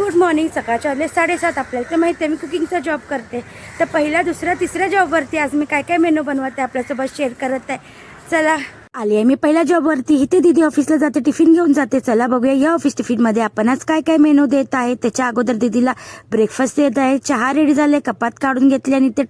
Good morning. सकाळचे वाजले 7:30. आपल्याला तर माहिती आहे मी कुकिंगचा जॉब करते. तर पहिला दुसरा तिसऱ्या जॉबवरती आज मी काय काय मेनू बनवत आहे आपल्यासोबत शेअर करत आहे. चला आली आहे मी पहिल्या जॉबवरती. इथे दीदी ऑफिसला जाते, टिफिन घेऊन जाते. चला बघूया या ऑफिस टिफिनमध्ये आपण आज काय काय मेनू देत आहे. त्याच्या अगोदर दीदीला ब्रेकफास्ट देत आहे. चहा रेडी झाले, कपात काढून घेतली आणि ते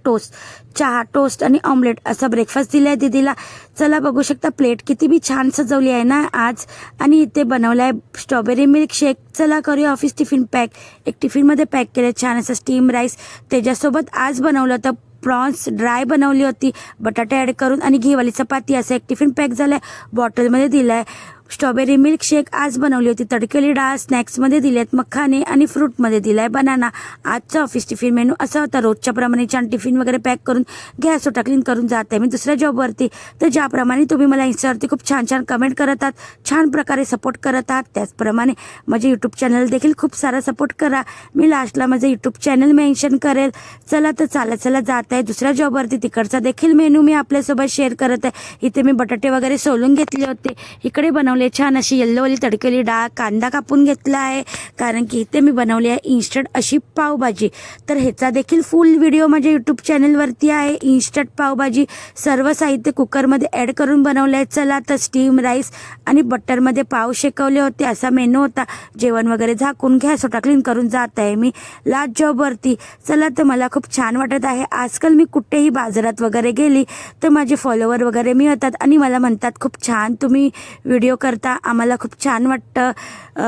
चहा टोस्ट आणि ऑमलेट असा ब्रेकफास्ट दिलाय दीदीला. चला बघू शकता प्लेट किती बी छान सजवली आहे ना आज. आणि इथे बनवलं आहे स्ट्रॉबेरी मिल्क शेक. चला करूया ऑफिस टिफिन पॅक. एक टिफिनमध्ये पॅक केलं छान असं स्टीम राईस. त्याच्यासोबत आज बनवलं होतं प्रॉन्स ड्राय बनवली होती बटाटे ॲड करून आणि घीवाली चपाती. असं एक टिफिन पॅक झालं आहे. बॉटलमध्ये दिलं आहे. स्ट्रॉबेरी मिल्क शेक आज बनवली होती. तडकेली डाळ स्नॅक्समध्ये दिलेत मखाने आणि फ्रूटमध्ये दिला आहे बनाना. आजचा ऑफिस टिफिन मेनू असा होता. रोजच्या प्रमाणे छान टिफिन वगैरे पॅक करून गॅस ओटा क्लीन करून जात आहे मी दुसऱ्या जॉबवरती. तर ज्याप्रमाणे तुम्ही मला इन्स्टावरती खूप छान छान कमेंट करत आहात, छान प्रकारे सपोर्ट करत आहात, त्याचप्रमाणे माझे यूट्यूब चॅनल देखील खूप सारा सपोर्ट करा. मी लास्टला माझं यूट्यूब चॅनल मेन्शन करेल. चला तर चला जात आहे दुसऱ्या जॉबवरती. तिकडचा देखील मेनू मी आपल्यासोबत शेअर करत आहे. इथे मी बटाटे वगैरे सोलून घेतले होते. इकडे बनवले छान अशी येल्लोवाली तडकेली डाळ. कांदा कापून घेतला आहे कारण की इथे मी बनवली आहे इन्स्टंट अशी पावभाजी. तर ह्याचा देखील फुल व्हिडिओ माझ्या यूट्यूब चॅनलवरती आहे. इन्स्टंट पावभाजी सर्व साहित्य कुकरमध्ये ॲड करून बनवलं आहे. चला तर स्टीम राईस आणि बटरमध्ये पाव शेकवले होते असा मेनू होता. जेवण वगैरे झाकून गॅस ओटा क्लीन करून जात आहे मी लास्ट जॉबवरती. चला तर मला खूप छान वाटत आहे. आजकाल मी कुठेही बाजारात वगैरे गेली तर माझे फॉलोवर वगैरे मिळतात आणि मला म्हणतात खूप छान तुम्ही व्हिडिओ करता, आम्हाला खूप छान वाटतं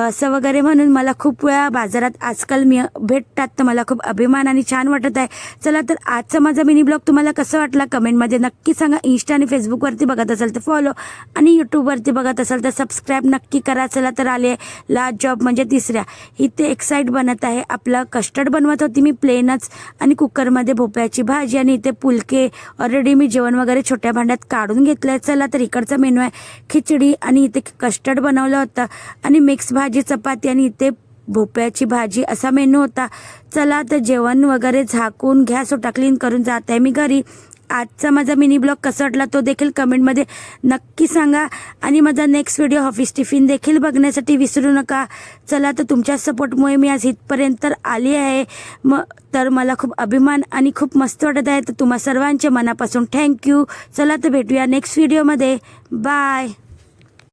असं वगैरे म्हणून मला खूप वेळा बाजारात आजकाल मी भेटतात. तर मला खूप अभिमान आणि छान वाटत आहे. चला तर आजचा माझा मिनी ब्लॉग तुम्हाला कसं वाटला कमेंटमध्ये नक्की सांगा. इंस्टा आणि फेसबुकवरती बघत असाल तर फॉलो आणि यूट्यूबवरती बघत असाल तर सबस्क्राईब नक्की करा. चला तर आले लास्ट जॉब म्हणजे तिसऱ्या. इथे एक साईड बनत आहे आपला कस्टर्ड बनवत होती मी प्लेनच आणि कुकरमध्ये भोपळ्याची भाजी आणि इथे पुलके ऑलरेडी मी जेवण वगैरे छोट्या भांड्यात काढून घेतलं आहे. चला तर इकडचा मेनू आहे खिचडी आणि इथे कस्टर्ड बनवलं होतं आणि मिक्स भाजी चपाती आणि इथे भोपळ्याची भाजी असा मेनू होता. चला तर जेवण वगैरे झाकून गॅस ओटा क्लीन करून जात आहे मी घरी. आजचा माझा मिनी ब्लॉग कसा वाटला तो देखील कमेंटमध्ये नक्की सांगा आणि माझा नेक्स्ट व्हिडिओ ऑफिस टिफिन देखील बघण्यासाठी विसरू नका. चला तर तुमच्या सपोर्टमुळे मी आज इथपर्यंत तर आली आहे. तर मला खूप अभिमान आणि खूप मस्त वाटत आहे. तर तुम्हा सर्वांचे मनापासून थँक्यू. चला तर भेटूया नेक्स्ट व्हिडिओमध्ये. बाय.